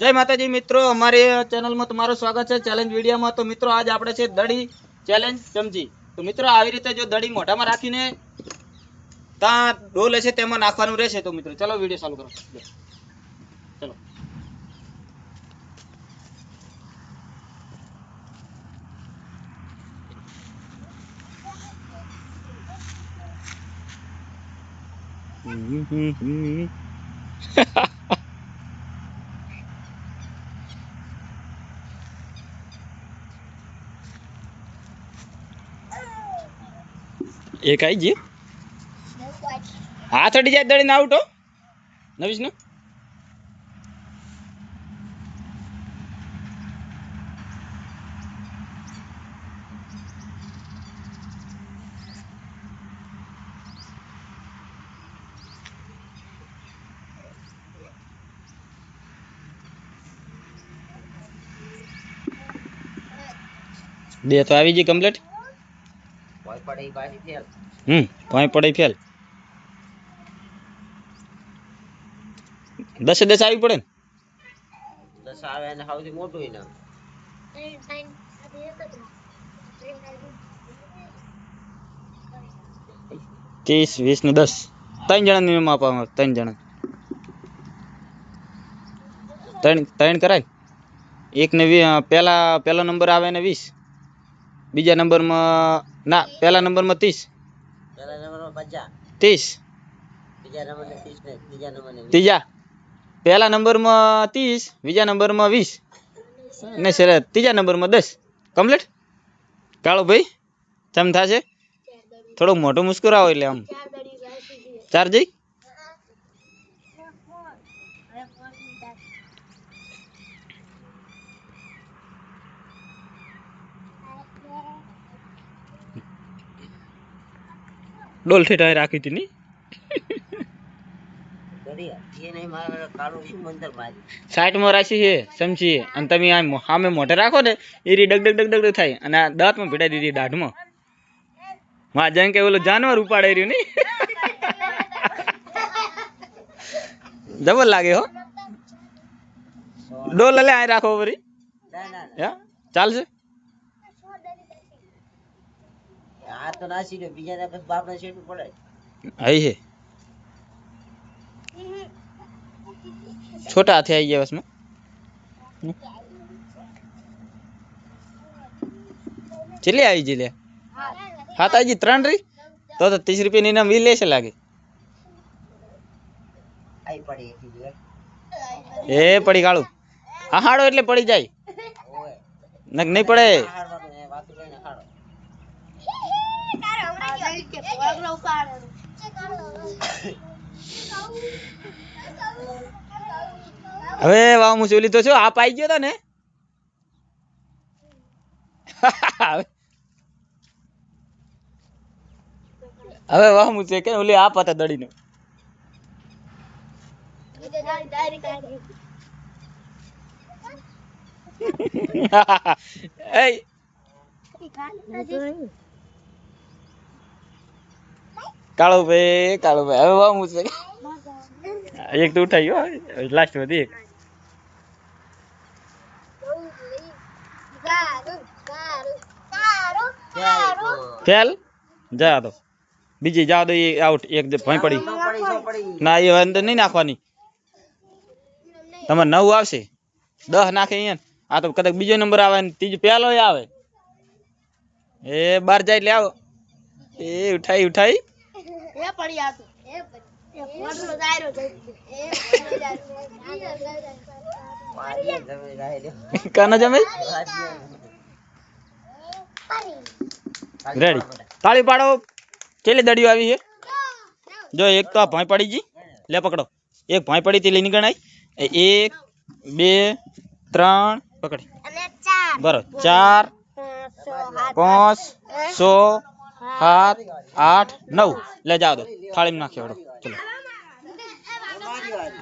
जय माताजी मित्रों, हमारे चैनल में तुम्हारा स्वागत है चैलेंज वीडियो में। तो मित्रों आज आपणे छे दड़ी चैलेंज चमची। तो मित्रों આવી રીતે जो दड़ी મોઢામાં રાખીને તા ડોલ હશે તેમાં નાખવાનું રહેશે। તો મિત્રો ચલો વિડિયો ચાલુ કરો। ચલો एक आई जी हाथ अड़ी जाए दड़ी ना आउट हो नवीश ने दे तो आवी जी कंप्लीट भय पड़े पाછી फेल भय पड़े फेल 10 10 આવી પડે ને 10 આવે અને સૌથી મોટું ઇનામ 30 20 ને 10 ત્રણ જણા નિયમ આપવામાં ત્રણ જણા ત્રણ કરાય એક ને પહેલા નંબર આવે ને 20 બીજા નંબર માં ના પહેલા નંબર માં 30 પહેલા નંબર માં 50 30 બીજા નંબર ને 30 ને ત્રીજા નંબર ને 20 ત્રીજા પહેલા નંબર માં 30 બીજા નંબર માં 20 ને સર ત્રીજા નંબર માં 10 કમ્પ્લીટ કાળો ભાઈ કેમ થાશે થોડો મોટો મુસ્કરાવો એટલે આમ ચાર જઈ ડોલ ઠેઠા રાખી હતી ની ગડિયા એ નહીં મારા કાળો શું મંતર મારી સાઈડ માં રાખી છે સમજી અને તમે આમ સામે મોઢે રાખો ને એ રી ડગ ડગ ડગ ડગ થાય અને આ દાંત માં ભીડાઈ દીધી દાઢમાં માં જેમ કે ઓલો જાનવર ઉપાડે રહ્યું ની જબર લાગે હો ડોલ લે આ રાખો વરી ના ના હે ચાલશે આ તો નાસી ગયો બીજા ને બસ બાપ ને શેઠું પડે आई है छोटा हाथी आई गया उसमें चलिए आई जी ले हाथ आई जी 3 रही तो 30 रुपया ની નામ વી લેશે લાગે આઈ પડી એટલે એ પડી કાળું હા હાડો એટલે પડી જાય ઓય નક નહીં પડે હારવાનું એ વાતો કઈને ખાડો હવે વાવ મુસોલી તો છો આપ આવી ગયો તા ને હવે વાહ મુસે કે ઓલી આપ હતા દડીને એ કાળો ભાઈ હવે વાહ મુસે एक तो उठाई हो लास्ट में देख फेल जा दो बीजी जा दो ये आउट एक भई पड़ी ना ये अंदर नहीं नाखवानी तमारे 9 आवशे 10 नाखे अहींया आ तो कदाच बीजो नंबर आवे ने तीजो पहेलो आवे ए 12 જાય એટલે આવો એ ઉઠાઈ ઉઠાઈ એ પડી આ તો એ ફોટો જાયરો મારી જમે રહે કાના જમે રેડી તાળી પાડો કેટલી દડીઓ આવી છે જો એક તો આ ભાઈ પડી જી લે પકડો એક ભાઈ પડી તી લઈને ગણાય 1 2 3 પકડી અને 4 બરો 4 5 6 7 8 9 ले जाओ दो थाली में नाखी वड़ो चलो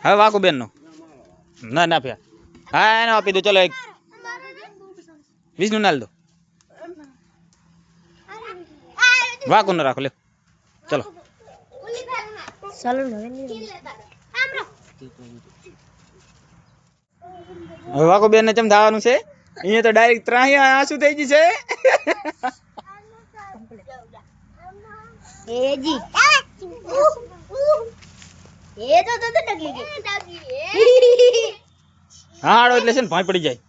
हाँ वाको बेन नो ना ना फिर हाँ ना आपी दो चलो एक 20 नु नाल दो वाको न राखो ले चलो चलो હવે વાકો બેન ને ચમ ધાવાનું છે અહીંયા તો ડાયરેક્ટ ત્રાહી આંસુ થઈ ગઈ છે એ જી એ તો ડગલી ગઈ હા આડો એટલે છે ને ભાઈ પડી જાય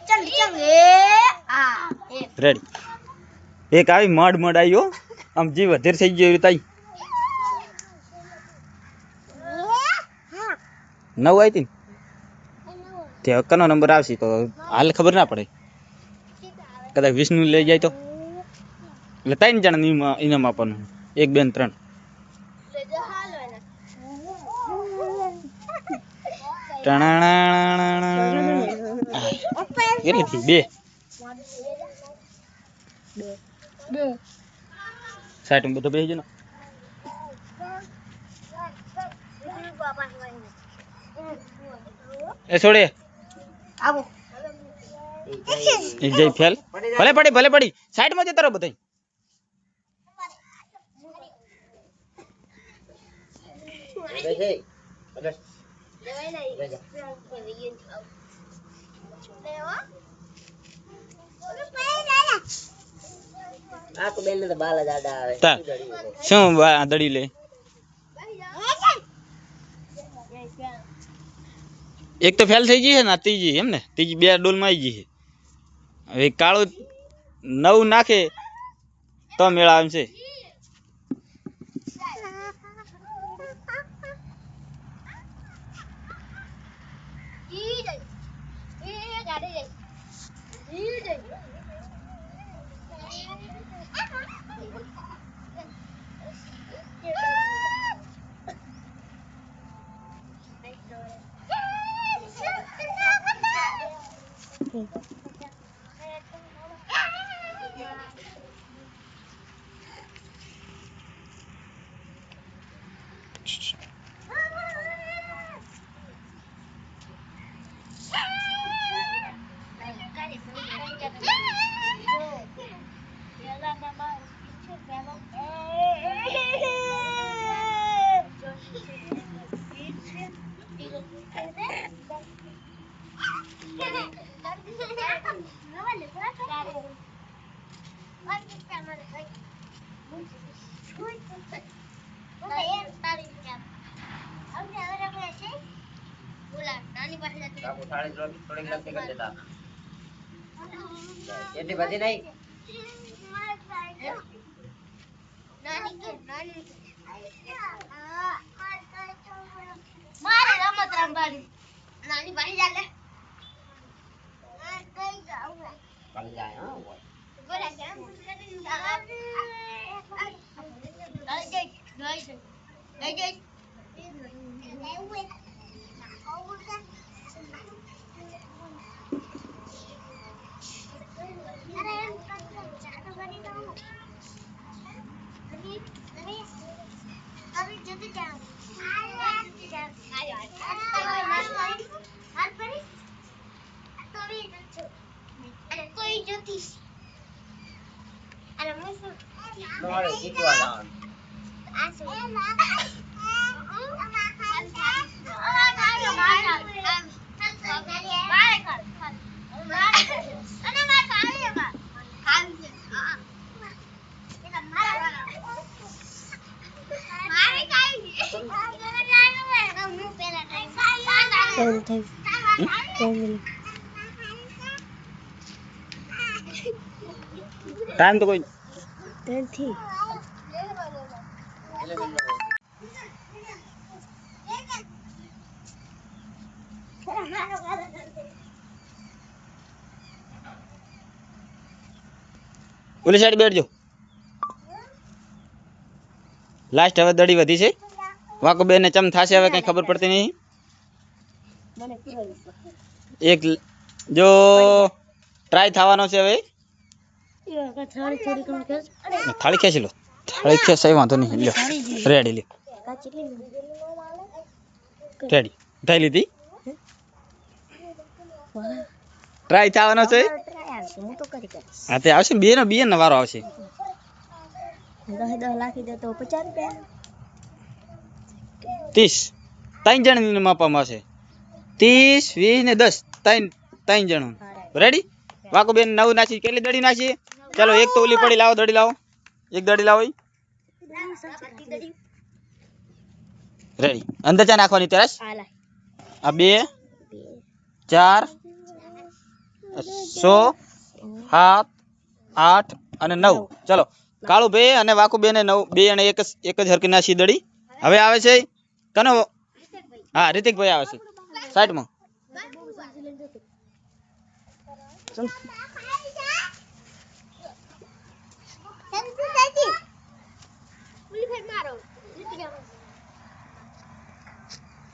ચલ એ આ એ રેડી એક આવી મડ આવ્યો આમ જીવ વધેર થઈ ગયો તાઈ 9 આવી હતી તે કનો નંબર આવશે તો હાલ ખબર ના પડે કદાચ વિષ્ણુ લઈ જાય તો એટલે 3 જણા ઇનામ આપવાનું 1 2 3 કેટલી થી 2 સાઈડ માં બધો બેસી જો ને એ છોડે આવો એક જઈ ફેલ ભલે પડી સાઈડ માં જતા રહો બધાય આ તો બેન ને તો બાલ જ આડા આવે તા શું દડી લે એક તો ફેલ થઈ ગઈ છે ને ત્રીજી એમ ને ત્રીજી 2 ડોલ માં આવી ગઈ છે હવે કાળો 9 નાખે તો મેળા આવે છે એટલી બધી નહીં મારે રમત રમવાની નાની ભાઈ ચાલે પડી જાય હા બોલા કેમ મારે જીતવા જવાનું ટાઈમ તો કોઈ ઓલી સાઈડ બેઠજો લાસ્ટ હવે દડી વધી છે વાકો બેન ને ચમ થાશે હવે કઈ ખબર પડતી નહીં એક જો ટ્રાય થવાનો છે હવે થાળી ખેંચી લો થાળી ખેંચાઈ વાંધો નહીં લ્યો રેડી લ્યો રેડી થઈ લીધી ટ્રાય થવાનો છે હા તે આવશે બે નો વારો આવશે 10 લાખી દે તો 50 રૂપિયા 30 3 જણ માપવામાં આવશે 30 20 ને 10 ત્રણ જણો રેડી વાકો બેન 9 નાખી કેટલી દડી નાખી ચલો એક તો ઓલી પડી લાવો દડી લાવો એક દડી લાવો રેડી અંદર ચા નાખવાની તરસ આ 2 4 6 7 8 અને 9 ચલો કાળુ ભાઈ અને વાકુ બેન 9 બે અને એક જ હરકી નાસી દડી હવે આવે છે કનો હા રિતિકભાઈ આવે છે સાઈડમાં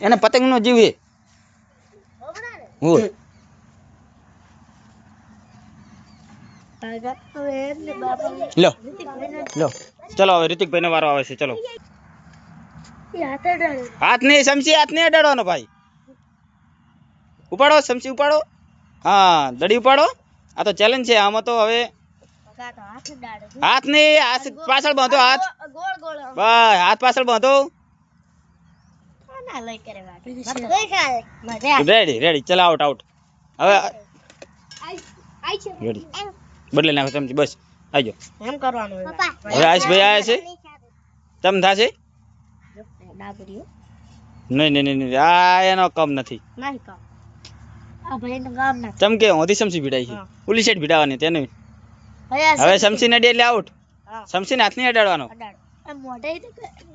એને પતંગ નો જીવ હે હોય લો લો ચલો હવે રિતિકભાઈ નો વારો આવે છે ચલો હાથ નહીં સમસી હાથ નહીં અડાડવાનો ભાઈ ઉપાડો સમસી ઉપાડો હા દડી ઉપાડો આ તો ચેલેન્જ છે આમાં તો હવે હાથ નહીં હાથ પાછળ બાંધો હાથ બસ હાથ પાછળ બાંધો રેડી રેડી ચલો આઉટ આઉટ હવે રેડી બદલે નાખો સમજી બસ આવજો એમ કરવાનું હવે આયુષભાઈ આવ્યા છે તમ થાશે નહીં નહીં નહીં આ એનો કમ નથી ચમકે હોતી સમસી ભીડાઈ છે ઉલી સાઈડ ભીડાવાની તેને હવે સમસી નડી એટલે આઉટ સમસી હાથ નહીં અડાડવાનો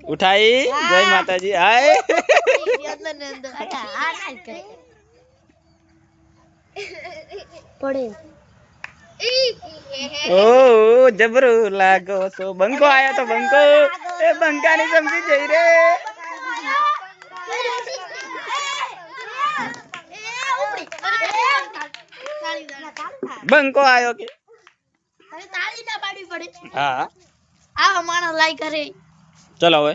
ઉઠાઈ જય માતાજી હાય ઓ જબરો લાગો સો બંકો આયા તો બંકો એ બંકાની સમજી જઈ રે બંકો આયો કે હા ચલો હવે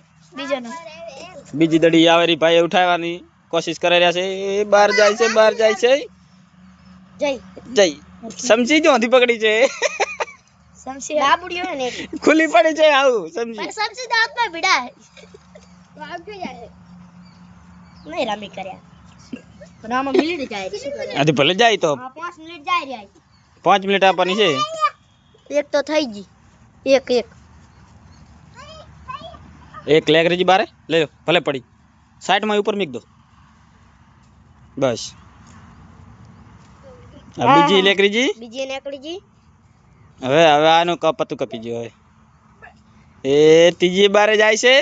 બીજી દડી આવે રી ભાઈ ઉઠાવવાની કોશિશ કરી રહ્યા છે એ બહાર જાય છે જય સમજી જો હથી પકડી છે ખુલ્લી પડી છે આવું સમજી આથી ભલે જાય તો 5 મિનિટ આપવાની છે એક તો થઈ ગઈ એક એક લેગરેજી બારે લે લો ભલે પડી સાઈડમાં ઉપર મૂક દો બસ આ બીજી લેગરેજી હવે આનું કપતું કપી ગયો હવે એ ત્રીજી બારે જાય છે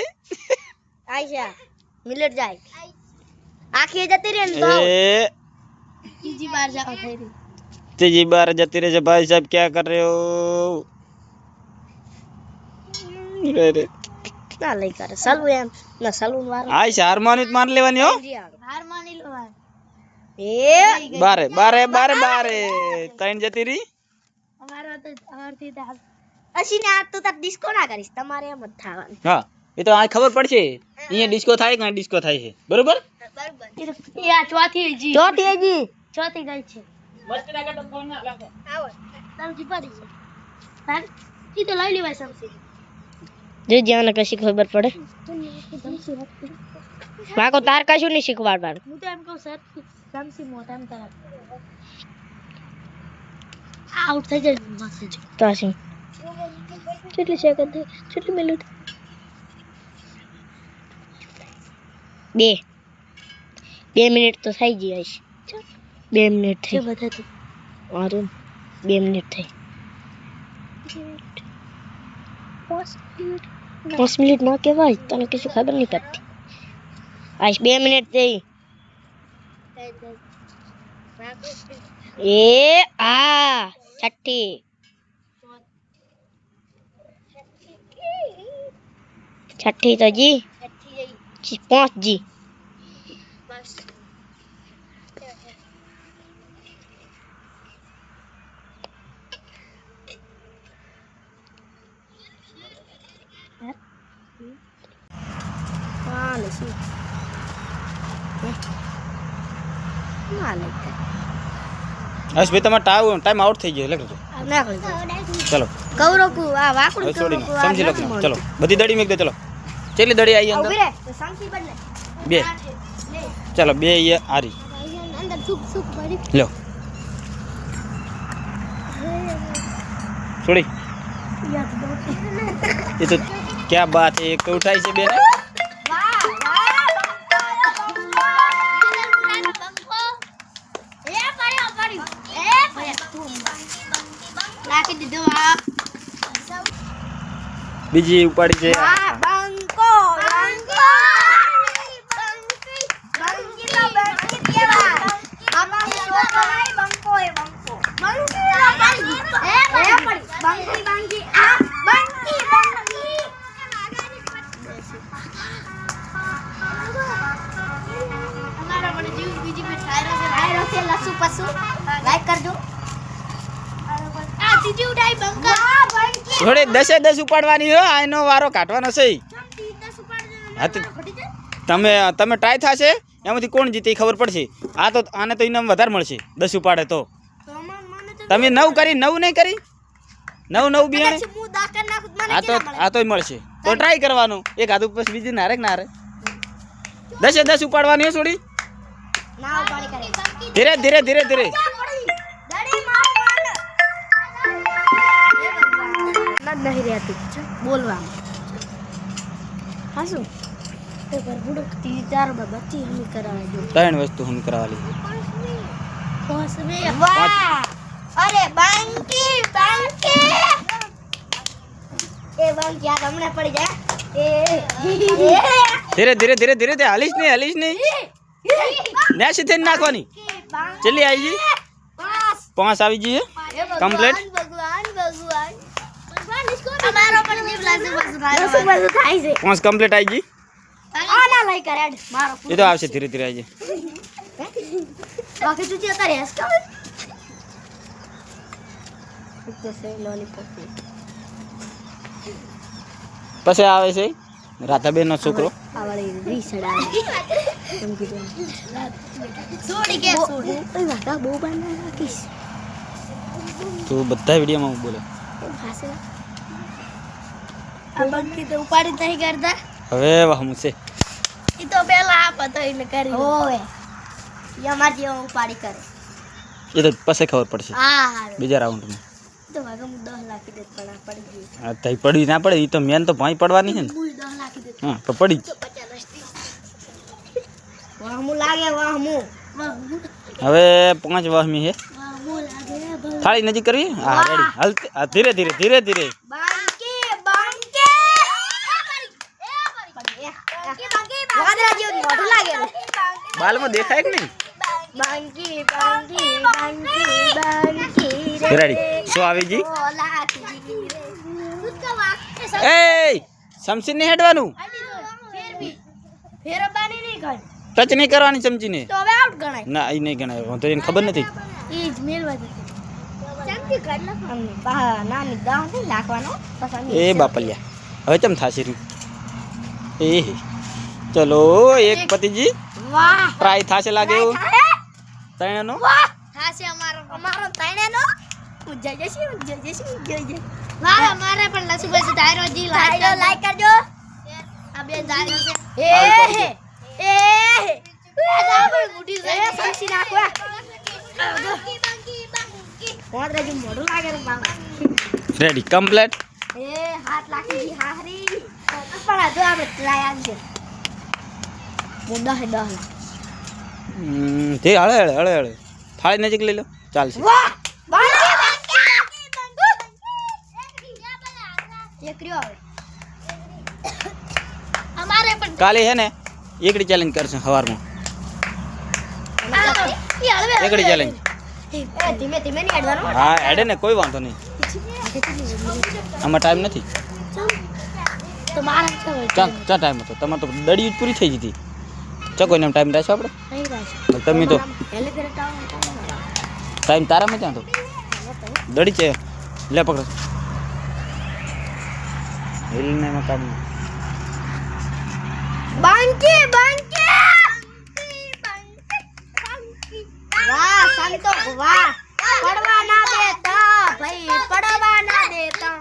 આયશા મિનિટ જાય આખી જતી રે ને તો એ ત્રીજી બાર જાવ થઈ રહી ત્રીજી बार जती रहे भाई साहब क्या कर रहे हो रे ના લઈ કરે સલુ એમ ના સલૂન વાળો આય હાર માની માર લેવાની હો હાર માની લો એ બારે ત્રણ જતી રહી અમારથી અસીને આ તો તાર ડિસ્કો ના કરીશ તમારે એમ જ થાવાનું હા એ તો આ ખબર પડશે અહીંયા ડિસ્કો થાય કે ડિસ્કો થાય છે બરોબર એ આ ચોથી ગઈ છે મસ્ત લાગે તો ફોન ના લાગે આવો સમજી પડી છે તાર ઈ તો લઈ લેવાય સમસી જે જ્યાં કશી ખબર પડે માકો તાર કશું નહીં શીખવાડવાનું હું તો એમ કહું સર સમસી મોટા એમ તાર આઉટ થઈ જાય મસ્ત તો આસી કેટલી સેકન્ડ થઈ કેટલી મિનિટ 2 મિનિટ તો થઈ ગઈ હશે 2 મિનિટ થઈ બતાતું અરે 2 મિનિટ થઈ 5 મિનિટ ના કહેવાય તને કશું ખબર નહીં પડતી આજ 2 મિનિટ થઈ એ આ છઠ્ઠી તો જી 5 જી બસ હસ ભાઈ તમારો ટાઈમ આઉટ થઈ ગયો લખજો ચલો કવરોકુ આ વાકડું છોડી નો સમજી લો ચલો બધી દડી મેક દો ચલો કેટલી દડી આવી અંદર ઉભી રે તો સમસી બદલે 2 ચલો 2 એ આરી અંદર સુખ સુખ પડી लो छोड़ी ये तो क्या बात है एक तो उठाई से बेन बीजी उपाड़ी છે બંકો બંકો બંકી તો બંકી કેવા આમાં શું કરાય બંકો એ બંકો બંકી એ પડી બંકી બંકી આ બંકી બંકી અમારા મને જીવ બીજી મે ઠાયરો છે લસુ પસુ લાઈક કરજો આ દીદી ઉડાઈ બંકા બંકી થોડે 10 ઉપાડવાની હો આનો વારો કાઢવાનો છે હા તો તમે તમે ટ્રાય થાશે એમાંથી કોણ જીતે ઈ ખબર પડશે આ તો આને તો ઇનામ વધારે મળશે 10 ઉપાડે તો તમે 9 કરી 9 નહીં કરી 9 બિયાણે આ તોય મળશે તો ટ્રાય કરવાનું એક હાથ ઉપર બીજી ના રે ના રે 10 ઉપાડવાની હો છોડી ના ઉપાડી કરે ધીરે ધીરે ધીરે ધીરે દડી માર નહીં રહેતી બોલવા હા શું તો પર બુડક તી ચાર બચ્ચી હમી કરાવે જો 3 વસ્તુ હમ કરાવલી બસ મે વાહ અરે બંકી બંકી એ બંકી આ તમને પડી જાય ધીરે ધીરે ધીરે ધીરે હાલીશ નહીં નેસી થઈને નાખવાની ચલી આવી જી 5 આવી જી કમ્પ્લીટ ભગવાન અમારો પણ જીવ લાગે બસ થાય છે 5 કમ્પ્લીટ આવી જી આના લઈ કર એડ મારો એ તો આવશે ધીરે ધીરે આવી જી બાકી તું જતા રહેસ કે તો સે લોલીપોપ પછી આવે છે રાધાબેન નો છોકરો આવળી રીસડા એમ કીધું છોડી કે છોડી ઓય વાતા બહુ બાના રાખીશ તું બધા વિડિયોમાં હું બોલે હાસે આ બંકી તો ઉપાડી નહીં કરતા હવે વાહમ છે ઈ તો પેલા આ પતો એને કરી ઓય યમા જે ઉપાડી કરે એ તો પછી ખબર પડશે હા હારું બીજા રાઉન્ડમાં તો વાગમ 10 લાખી દે પણ આ પડી ગઈ આ તઈ પડી ના પડે ઈ તો મેન તો ભાઈ પડવાની છે ને હું 10 લાખી દે હા તો પડી તો 50 વાહ મુ લાગે વાહ મુ હવે 5 વાહમી છે વાહ મુ લાગે ભાઈ થાળી નજીક કરવી હા રેડી હાલ ધીરે ધીરે ધીરે ધીરે બંકી બંકી વાદરા જેવું મોઢું લાગે બાલમાં દેખાય કે નહીં બંકી બંકી બંકી બંકી રેડી શું આવી જી એ સમસી ને હેડવાનું ફેરબાની નહીં કર ટચ નહીં કરવાની ચમચીને તો હવે આઉટ ગણાય ના ઈ નહીં ગણાય વાંધો એને ખબર નથી ઈ જ મેલવા દે ચમચી કર નાખો બા નાની દાવ નહીં નાખવાનો પસંદ એ બાપલિયા હવે ચમ થાશે રી એ ચલો એક પતિજી વાહ ટ્રાય થાશે લાગે એવું તણનો વાહ થાશે અમારો તણેનો જય વાહ અમારે પણ લસુ બસુ ડાયરો જી લાઈક કરજો આ બે ડાયરો છે એ આ પણ ગુડી છે સાક્ષી નાખવા વાદરા જેવું મોઢું લાગે રે બાબા રેડી કમ્પ્લીટ એ હાથ લાગી ગઈ હારી પણ આ જો આપણે ટ્રાય આવશે મુદ્દા હે દહ તે હળે હળે હળે હળે થાળી નજીક લઈ લો ચાલશે વાહ એકરીઓ આવે અમારે પણ કાલે હે ને એકડી ચેલેન્જ કરશે સવારમાં એકડી ચેલેન્જ ધીમે ધીમે નહીં અડવાનો હા એડે ને કોઈ વાંધો નહીં આમાં ટાઈમ નથી તો મારા છે ચા ટાઈમ હતો તમારે તો દડી પૂરી થઈ જતી ચા કોઈને ટાઈમ રહેશે આપણે નહીં રાશે તમે તો પહેલે ફેર ટાઈમ તારામાં ત્યાં તો દડી છે લે પકડો હિલને માં કામ બંકી બંકી વાહ સંતો વાહ પડવા ના દેતા ભાઈ પડવા ના દેતા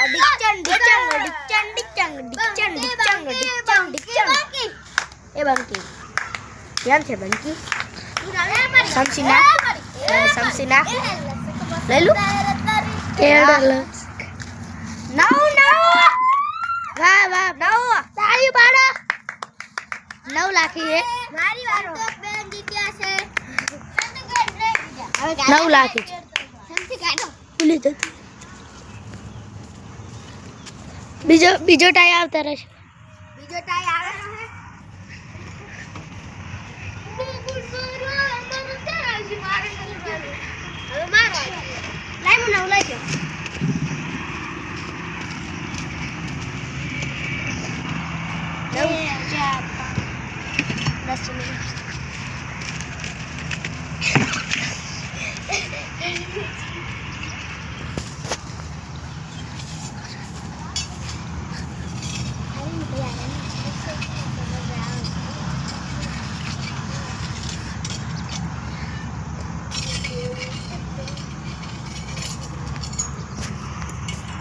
ડિચન ડિચન ડિચન ડિચન ડિચન ડિચન ડિચન ડિચન એ બંકી કેમ છે બંકી સમસી નાખ લઈ લું વાહ વાહ તાળી પાડો 9 લાખી હે મારી વારો બેન જીત્યા છે 9 લાખી સમસી કાઢો ભૂલી જતો બીજો ટાઈ આવતા રહેશે બીજો ટાઈ આવે હવે મારો લાઈ મને લઈ ગયો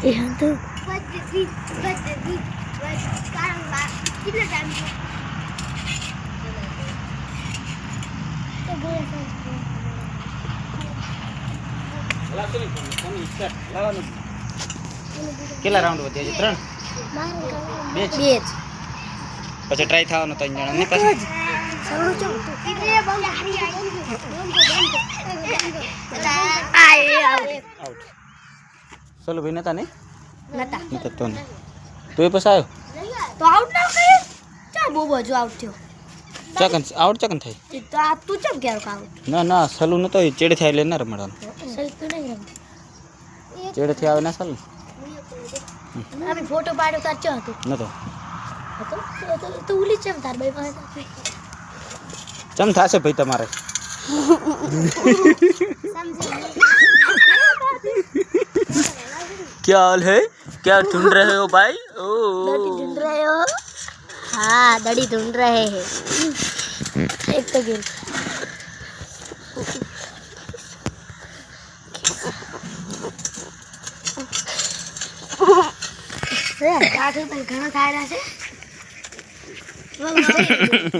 यहाँ तो कितना टाइम કેટલા રાઉન્ડ વધ્યા છે 3 2 પછી ટ્રાય થવાનો 3 જણા ને પછી આઉટ ચલો ભાઈ નતા ને નતા તો ને તો એ પછી આવ્યો તો આઉટ ના કરે ચાલ બહુ બાજુ આઉટ થયો ચકન થાય તો આ તું ચમ કેરો આઉટ ના સલુ નતો એ ચેડે થાય એટલે ના રમવાનું સલ તું નહીં રમ ચેડે થી આવે ના સલુ અમે ફોટો પાડ્યો તાર ચો હતો નતો તો ઉલી ચમ તાર ભાઈ પાસે ચમ થાશે ભાઈ તમારે क्या हाल है क्या ढूंढ रहे हो भाई दड़ी ढूंढ रहे हो हाँ दड़ी ढूंढ रहे हैं एक तो गिर કાઠું તો ઘણો થાય રહ્યા છે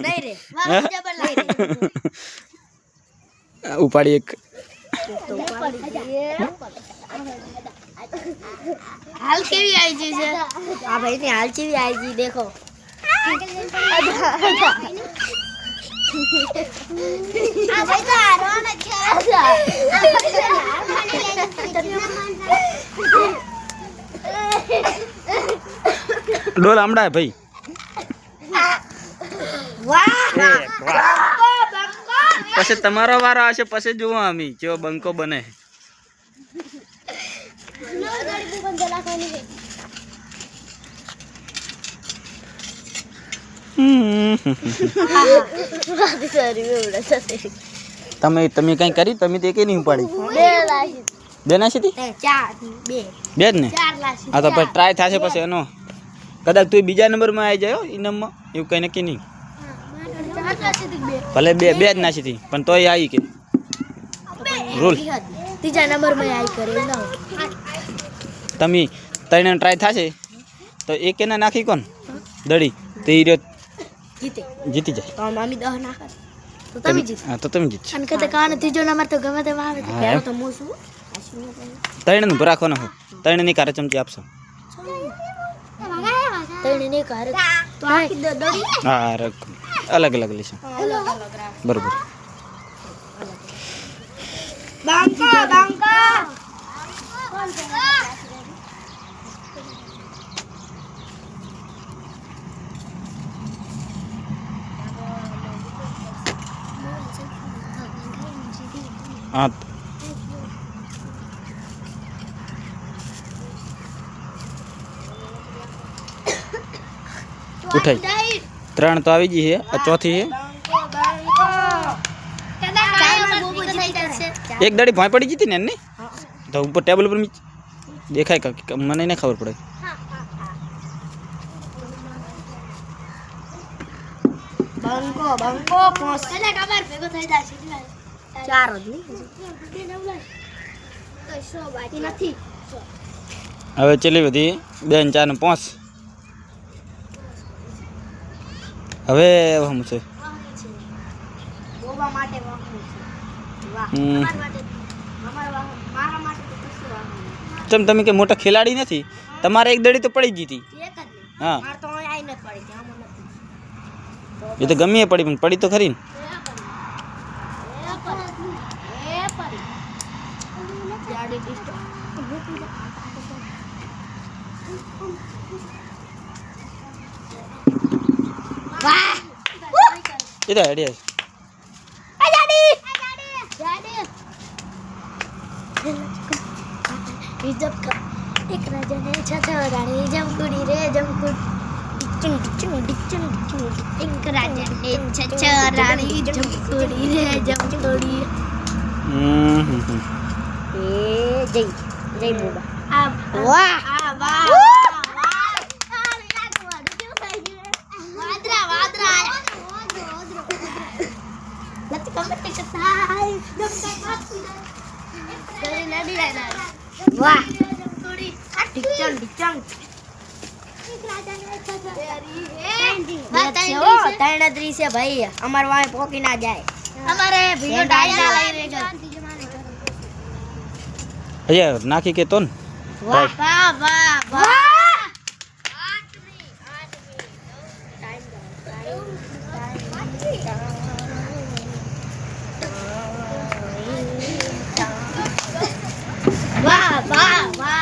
નહીં રે જબર લઈ રે ઉપાડી એક हाल केवी आई जी से हां भाई ने हाल केवी आई जी देखो आ भाई तो आरो न डोल आमड़ा है भाई वाह પછી તમારો વારો આવશે પછી જોવો અમે કેવો બંકો બને તમે કઈ કરી તમે તે કે નહીં ઉપાડી બે નાસી હતી બે જ ને આ તો પછી ટ્રાય થશે પછી એનો કદાચ તું બીજા નંબરમાં આવી જાય ઇનામમાં એવું કઈ નક્કી નહીં ભલે બે જ નાસી હતી પણ તોય આવી કે રૂલ ત્રીજા નંબરમાં આવી કરે તમે ત્રણ ટ્રાય થશે તો એક એના નાખી કોણ દડી તો એ જીતી જાય તો મામી 10 નાખે તો તમે જીત હા તો તમે જીતશો અને કદે કાન ત્રીજો નંબર તો ગમે તે આવે તો પેલો તો હું છું ત્રણ નું રાખવાનો હો ત્રણ ની કારે ચમચી આપશો ત્રણ ને કારે તો આખી દડી હા અલગ અલગ લેશું બરોબર બાંકા હા ઉઠાઈ ત્રણ તો આવી ગઈ છે આ ચોથી છે એક દાડી ભોંય પડી જતી ને એની તો ઉપર ટેબલ ઉપર દેખાય કે મને નહીં ખબર પડે બંકો પોસ એટલે ખબર ભેગો થઈ જાય ચાર જ નહીં કશો બાકી નથી હવે ચલી બધી 2 4 ને 5 હવે હમ છે કરવા માટે વાપરું છું. વાહ. હમ. અમારા માટે મારા માટે તો કશું વાપરું નહીં. ચમ તમે કે મોટા ખેલાડી નથી, તમારે એક દડી તો પડી ગઈ હતી. એક જ નહીં. હા મારે તો અહીં આઈને જ પડી હતી, આમાં નથી. એ તો ગમે એ પડી પણ પડી તો ખરી ને. એ તો હેડી હશે. એક રાજાને છછરાણી જમકુડી રે જમકુડી એક રાજાને છછરાણી જમકુડી રે જમકુડી. એ જય જય બોબા. વાહ વાહ વાદરા વાદરા નથી કોમ્પિટિશન થાય વાહ ડિચંગ ડિચંગ ત્રણ છે ભાઈ અમાર વાય પોકી ના જાય અમારે ભીનો ડાયના લઈ રેજો અહીંયા નાખી કે તો ને વાહ વાહ વાહ વાહ વાહ વાહ વાહ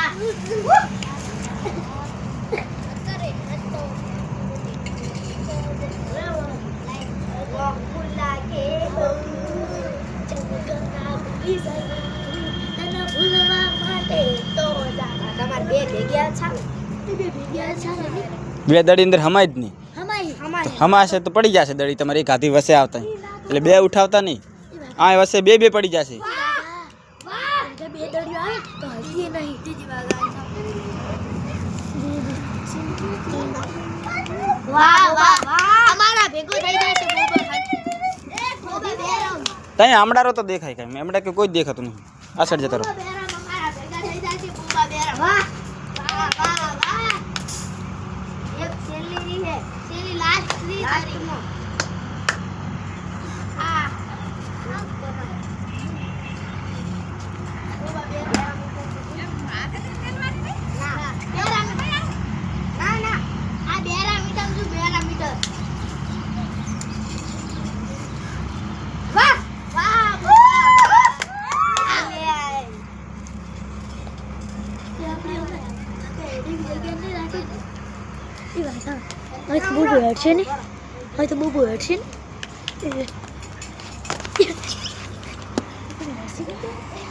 બે દડી અંદર હમાય જ નહીં. હમાશે તો પડી જશે દડી તમારી એક હાથી વસે આવતા એટલે બે ઉઠાવતા નહીં. આ વસે બે બે પડી જશે. વાહ વાહ અમારા ભેગો થઈ જશે ત્યાં આમડારો તો દેખાય કાંઈ એમડા કે કોઈ જ દેખાતું નહીં. આ સાઈડ જતા રહો. વાહ વાહ વાહ વાહ એક સેલી હે સેલી લાસ્ટ ની તારીખમાં આ બહુ હેડ છે ને હવે તો બહુ હેડ છે ને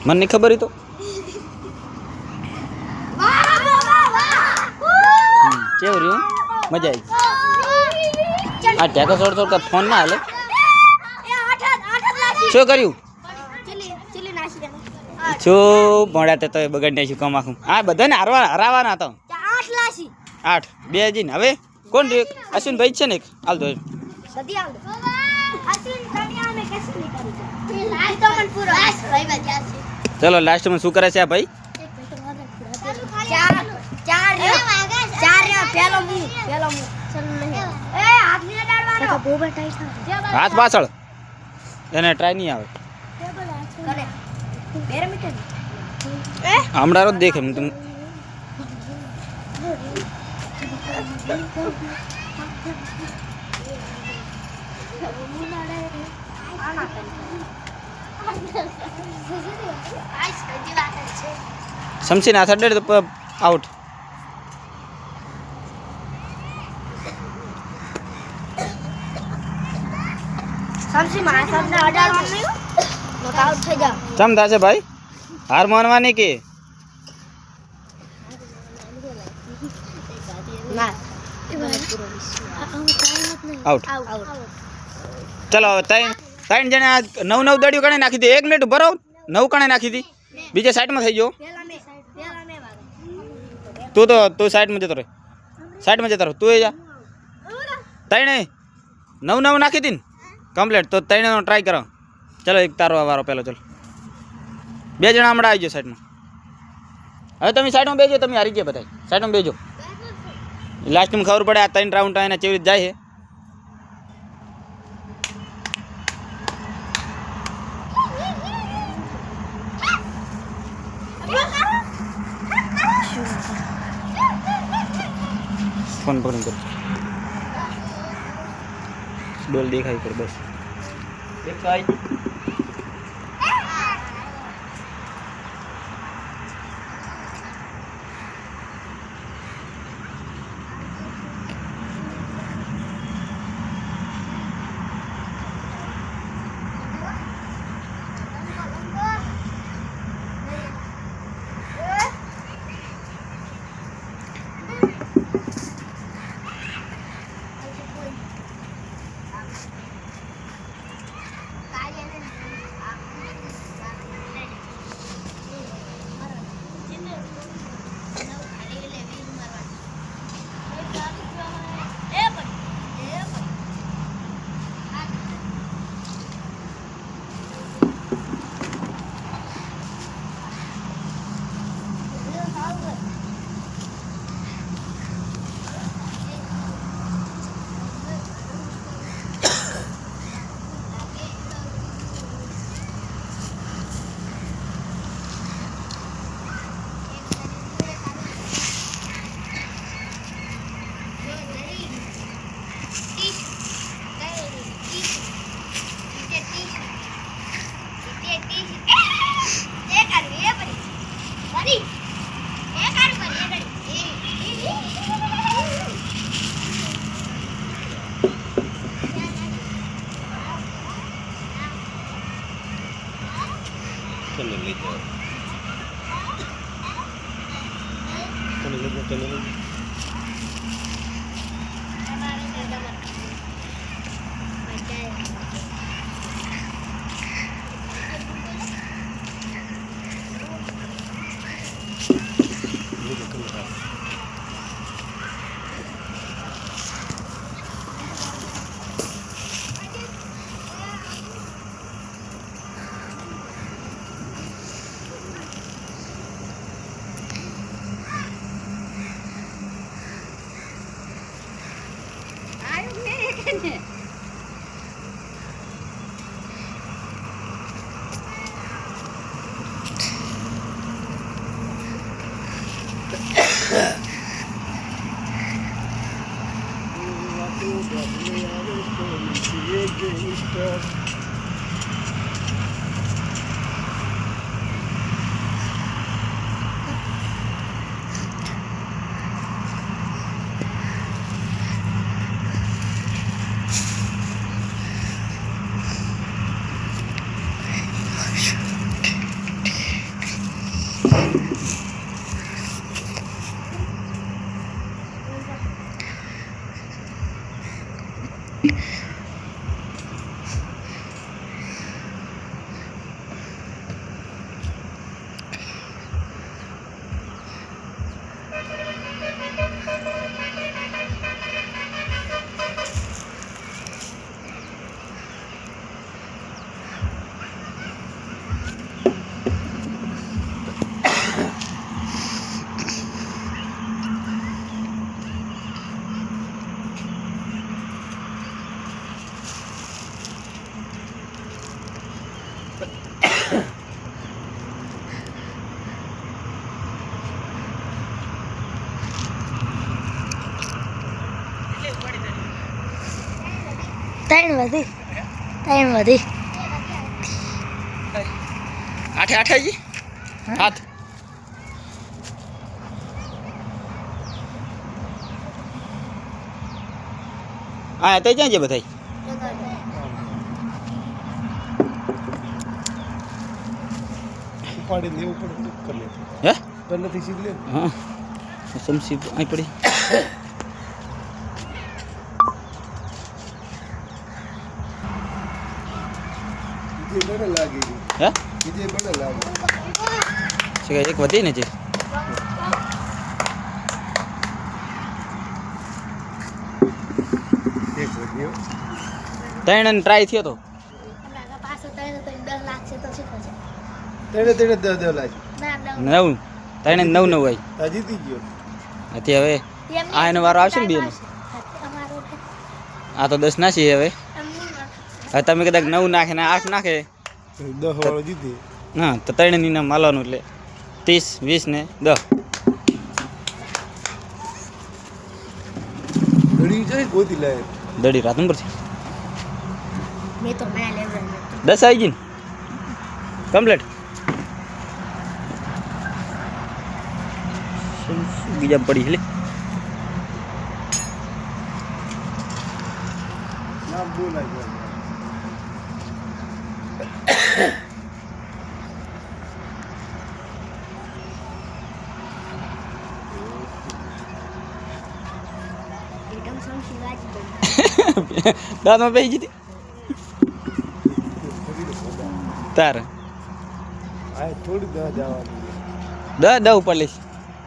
મને નહીં ખબર ઈ તો. કેવું રહ્યું? મજા આવી. આ ટેકો છોડ છોડ ફોન ના હાલે. શું કર્યું? શું ભણ્યા તે તો બગાડી નાખ્યું કમાખું. આ બધાને હરાવાના હતા. 8 બે જીને હવે કોણ રહ્યું? અશ્વિનભાઈ જ છે ને એક હાલ દો. ચલો લાસ્ટમાં શું કરે છે આ ભાઈ? હાથ પાછળ એને ટ્રાય નહીં આવે. હમણાં જ દેખે તમે. સમસીને હાથ અડે તો આઉટ. ચમ થશે ભાઈ? હાર માનવાની કે આઉટ. ચલો ત્રણ જણા 9 દડીઓ કણે નાખી હતી. 1 મિનિટ ભરો 9 કણે નાખી હતી. બીજા સાઈડમાં થઈ ગયો. તું સાઈડમાં જતો રહે. સાઈડમાં જતો રહે તું એ જા. ત્રણે 9 નાખી હતી ને કમ્પ્લીટ. તો 3નો ટ્રાય કરો. ચલો એક તારો વારો પહેલો. ચલો 2 જણા હમણાં આવી ગયો સાઈડમાં. હવે તમે સાઈડમાં બેજો. તમે હારી ગયા બધા. સાઈડમાં બેજો. લાસ્ટમાં ખબર પડે આ 3 રાઉન્ડ એના કેવી રીતે જાય છે. ફોન પકડીને કરો ડોલ દેખાય પર બસ દેખાય ત્રણ વધી આઠે આઠે જી હાથ હા તે ક્યાં છે બધા ઉપાડી લેવું પડે કરી લે હે પહેલેથી સીધ લે હા સમસી અહીં પડી બીજે બને લાગે હે બીજે બને લાગે છે એક વધી ને છે એક વધ્યો ત્રણ ટ્રાય થયો તો પાછો 10 લાખ છે તો શું થશે તેણે તેણે 10 લાખ ના 9 ત્રણ 9 9 હોય તા જીતી ગયો હતી હવે આ એનો વારો આવશે ને બેનો આ તો 10 ના છે હવે હવે તમે કદાચ 9 નાખે ને 8 નાખે 10 વાળો જીતે હા તો ત્રણ ની નામ માલવાનું એટલે 30 20 ને 10 કોથી લાય દડી રાધનપુર થી મેં તો મેં લેવડાવી 10 આવી ગઈ ને કમ્પ્લીટ બીજા પડી લે નામ બોલાય એકદમ સમસી વાજી ગઈ દાંતમાં બેસી જતી તાર આ થોડી દવા જવાની દસ ઉપર લઈશ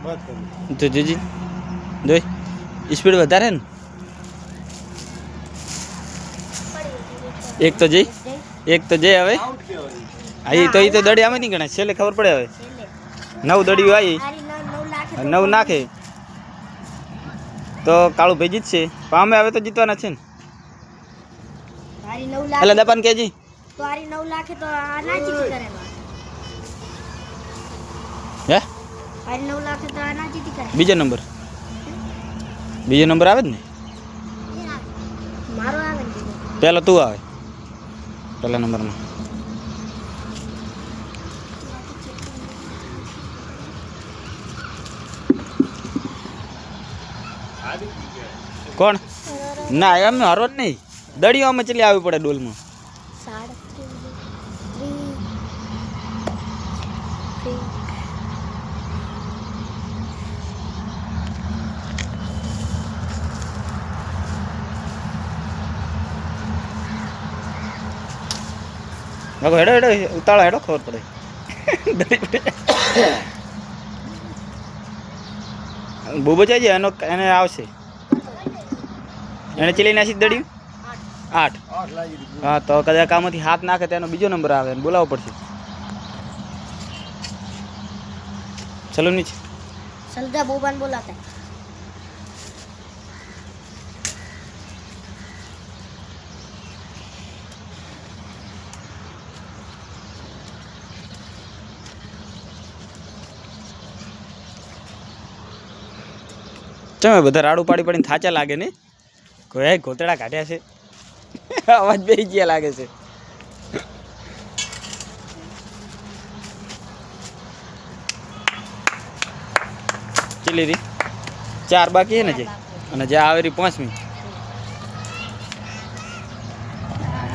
બસ તો જોજી જોઈ સ્પીડ વધારે ને એક તો જઈ હવે આઉટ કહેવાય હા એ તો દડી આમે નહીં ગણાય છેલ્લે ખબર પડે હવે છેલ્લે 9 દડીઓ આવી આરી 9 લાખ 9 નાખે તો કાળું ભાઈ જીતશે પણ અમે હવે તો જીતવાના છે ને આરી 9 લાખ એટલે દપાન કેજી તો આરી 9 લાખ તો આ ના જીતી કરે હે આરી 9 લાખ તો આ ના જીતી કરે બીજો નંબર આવે જ ને મારો આવે ને પહેલો તું આવે પહેલા નંબરમાં કોણ ના અમે હરો જ નહીં દડીઓ અમે ચલી આવી પડે ડોલમાં 3 હેડો ઉતાળો હેડો ખબર પડે બહુ જાય એને આવશે એને ચીલી નાસી દડ્યું 8 8 લાગી દીધું હા તો કદાચ આમાંથી હાથ નાખે તો એનો બીજો નંબર આવે એને બોલાવવો પડશે ચલો નીચે સલગા બોબાન બોલાતા ચમે બધા રાડું પાડી પાડીને થાચા લાગે ને કોઈ ગોતડા કાઢ્યા છે અવાજ બે ગયા લાગે છે ચીલી રી 4 બાકી છે ને જે અને જે આવે રી 5મી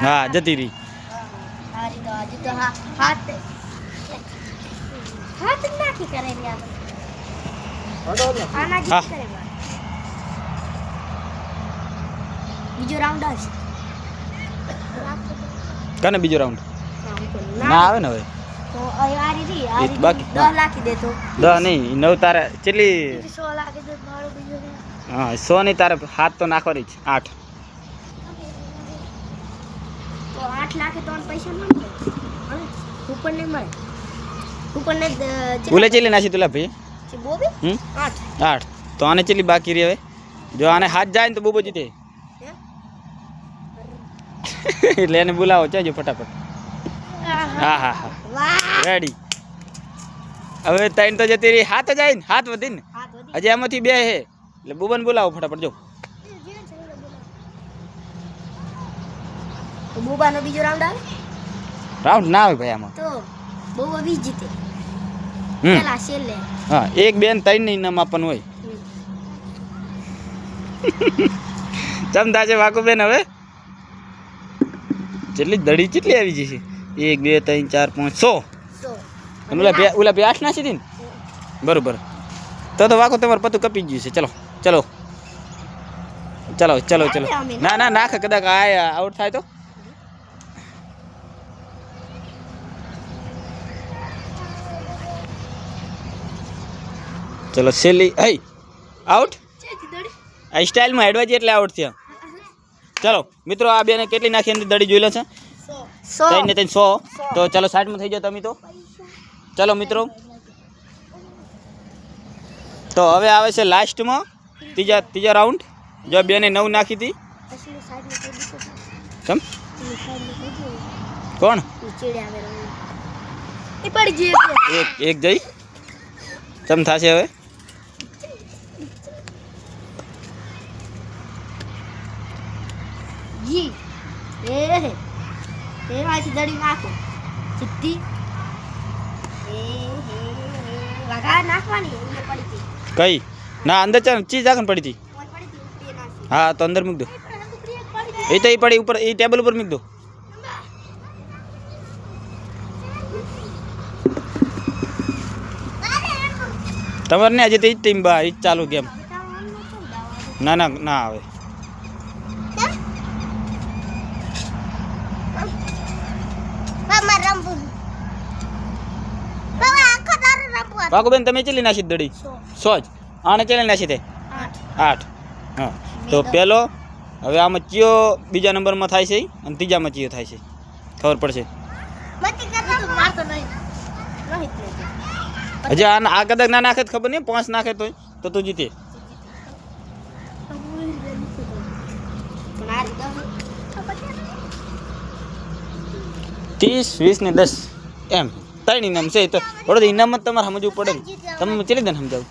હા જતી રહી આરી તો આજે તો હાથ નાખી કરેલી આપણે આના હા. જીત કરેલા બીજો રાઉન્ડ આવશે કને બીજો રાઉન્ડ ના આવે ને હવે તો આરી રી આરી બાકી. 10 લાખી દે તો 10 નહીં 9 તારે ચેટલી 100 લાખી દે મારો બીજો ને. હા 100 નહીં તારે હાથ તો નાખવાની જ 8 તો 8 લાખે તો પૈસા ન મળે હવે ઉપર ને મળે ઉપર ને બોલે ચેલી નાસી તુલા ભાઈ બોબી હમ 8 8 તો આને ચેલી બાકી રહી હવે જો આને હાથ જાય ને તો બોબો જીતે એટલે એને બોલાવો ચાજો ફટાફટ હા હા હા વાહ રેડી હવે 3 તો જતી રહી હાથ જાય ને હાથ વધી ને હાથ વધી હજી એમાંથી 2 હે એટલે બોબાને બોલાવો ફટાફટ જો તો બોબાનો બીજો રાઉન્ડ આવે રાઉન્ડ ના આવે ભાઈ આમાં તો બોબા 20 જીતે હમ પેલા છેલ્લે હા 1 2 ને 3 ને ઇનામ આપવાનું હોય ચમતા છે વાકુબેન હવે જેટલી દડી કેટલી આવી જશે 1 2 3 4 5 100 અને ઓલા બે 8 નાસી હતી ને બરોબર તો વાકો તમારે પતું કપી ગયું છે ચલો ચલો ચલો ચલો ચલો ના ના નાખ કદાચ આ આઉટ થાય તો ચલો છેલ્લી હઈ આઉટ આ સ્ટાઇલમાં હેડવા જઈએ એટલે આઉટ થયા ચલો મિત્રો આ બેને કેટલી નાખી એની દડી જોઈ લે છે 3 ને 3 100 તો ચલો 60 માં થઈ જાવ તમે તો ચલો મિત્રો તો હવે આવે છે લાસ્ટમાં ત્રીજા રાઉન્ડ જો બેને 9 નાખી હતી કેમ કોણ એક જઈ ચમ થશે હવે દડી નાખો સીધી લગા નાખવાની એને પડી હતી કઈ ના અંદર ચાલ ચીજ આગળ પડી હતી ઓય પડી હતી બે નાખી હા તો અંદર મૂક દો પણ તો ક્રિએટ પડી એ તો એ પડી ઉપર એ ટેબલ ઉપર મૂક દો તમારે ને આજે તો એ જ ટીમ બા એ જ ચાલુ ગેમ ના ના ના આવે પાકુ બેન તમે ચેલી નાખી દડી 100 જ આને ચેલી નાખી તે 8 હા તો પેલો હવે આમાં ચિયો બીજા નંબરમાં થાય છે અને ત્રીજામાં ચિયો થાય છે ખબર પડશે હજી આ કદાચ ના નાખે તો ખબર નહીં 5 નાખે તો તું જીતે ત્રીસ 20 ને 10 એમ 3 ઇનામ છે તો થોડું ઇનામ જ તમારે સમજવું પડે ને તમે ચલી દે ને સમજાવું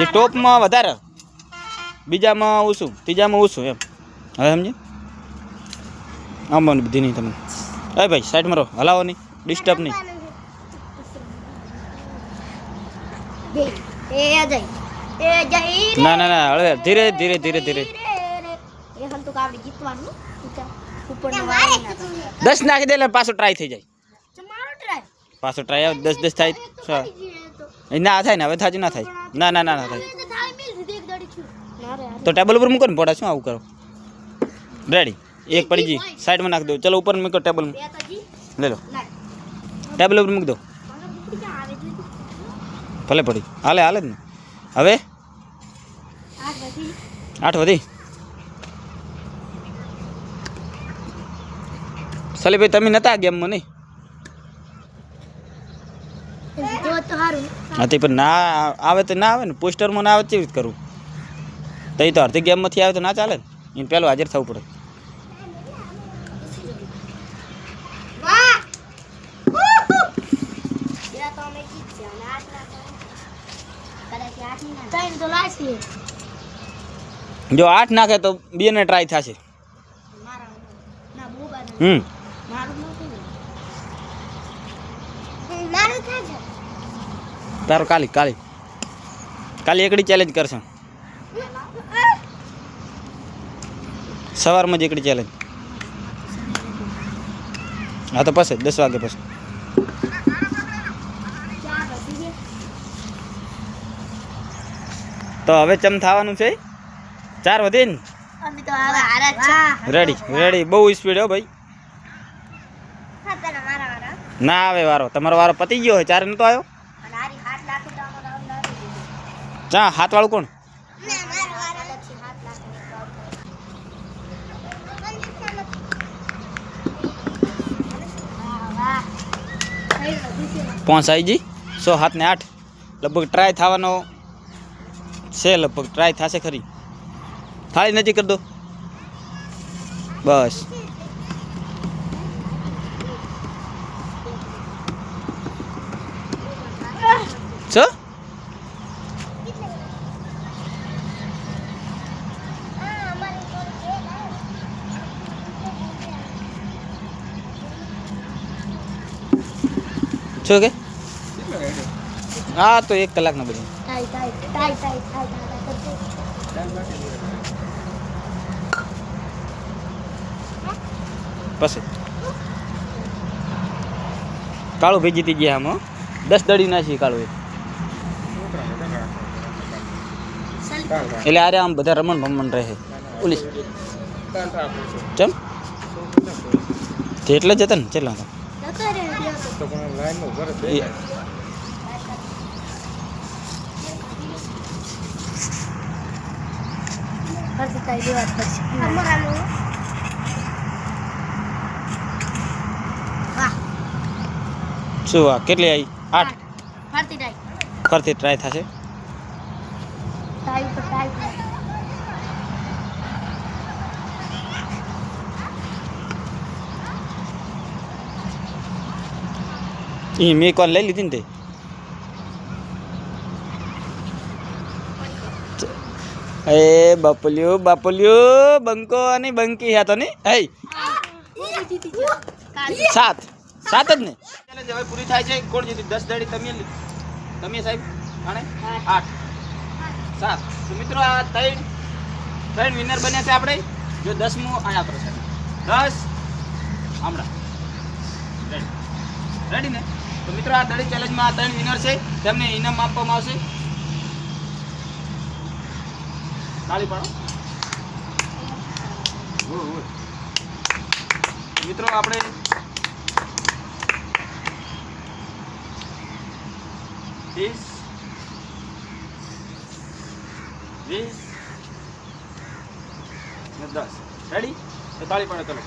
જે ટોપમાં વધારે બીજામાં ઓછું ત્રીજામાં ઓછું એમ હવે સમજે આંબાની બધી નહીં તમે અરે ભાઈ સાઈડમાં રહો હલાવો નહીં ડિસ્ટર્બ નહીં ના ના ના હવે ધીરે ધીરે ધીરે ધીરે 10 નાખી દે એટલે પાછો ટ્રાય થઈ જાય પાછો ટ્રાય આવે 10 થાય ના થાય ને હવે થાજ ના થાય ના ના ના ના થાય તો ટેબલ ઉપર મૂકો ને પોડા શું આવું કરો રેડી એક પડી ગઈ સાઈડમાં નાખ દો ચલો ઉપર મૂકો ટેબલ લે લો ટેબલ ઉપર મૂકી દો ભલે પડી હાલે હાલે જ ને હવે 8 વધી સાલી ભાઈ તમે નતા ગેમમાં નહીં હા તે પણ ના આવે તો ના આવે ને પોસ્ટરમાં ના આવે કેવી રીતે કરવું તો એ તો અડધી ગેમમાંથી આવે તો ના ચાલે ને એને પહેલું હાજર થવું પડે જો 8 નાખે તો 2 ને ટ્રાય થશે તારો કાલી એકડી ચેલેન્જ કરશે સવારમાં જ એકડી ચેલેન્જ હા તો પછી 10 વાગે પછી તો હવે ચમ થવાનું છે 4 વધે ને રેડી રેડી બહુ સ્પીડ હો ભાઈ ના આવે વારો તમારો વારો પતી ગયો હોય 4 નતો આવ્યો ચા હાથ વાળું કોણ પહોંચાઈ જી 100 7 ને 8 લગભગ ટ્રાય થવાનો છે લગભગ ટ્રાય થશે ખરી થાળી નજીક કરી દો બસ છો છો કે હા તો 1 કલાકના બધી પછી કાળું ભાઈ જીતી ગયા આમાં 10 દડી નાખી કાળું એટલે આરે આમ બધા રમણ રહે ઓલી ચમ એટલે જતા ને ચેટલા શું આ કેટલી આવી 8 ફરતી ટ્રાય થશે એ મેં કોલ લઈ લીધી ને તે એ બાપલ્યો બંકો અને બંકી હે તો નહીં હે 7 7 જ ને ચેલેન્જ હવે પૂરી થાય છે. કોણ જીતી? 10 દડી તમે સાહેબ અને 8 7. તો મિત્રો આ ત્રણ વિનર બન્યા છે આપણે. જો 10મું અહીંયા કરો સાહેબ 10 હમણાં રેડી ને. તો મિત્રો આ દડી ચેલેન્જમાં આ 3 વિનર છે, તેમને ઇનામ આપવામાં આવશે. તાળી પાડો. મિત્રો આપણે 10 20 ને 10 રેડી. તો તાળી પાડો ચલો.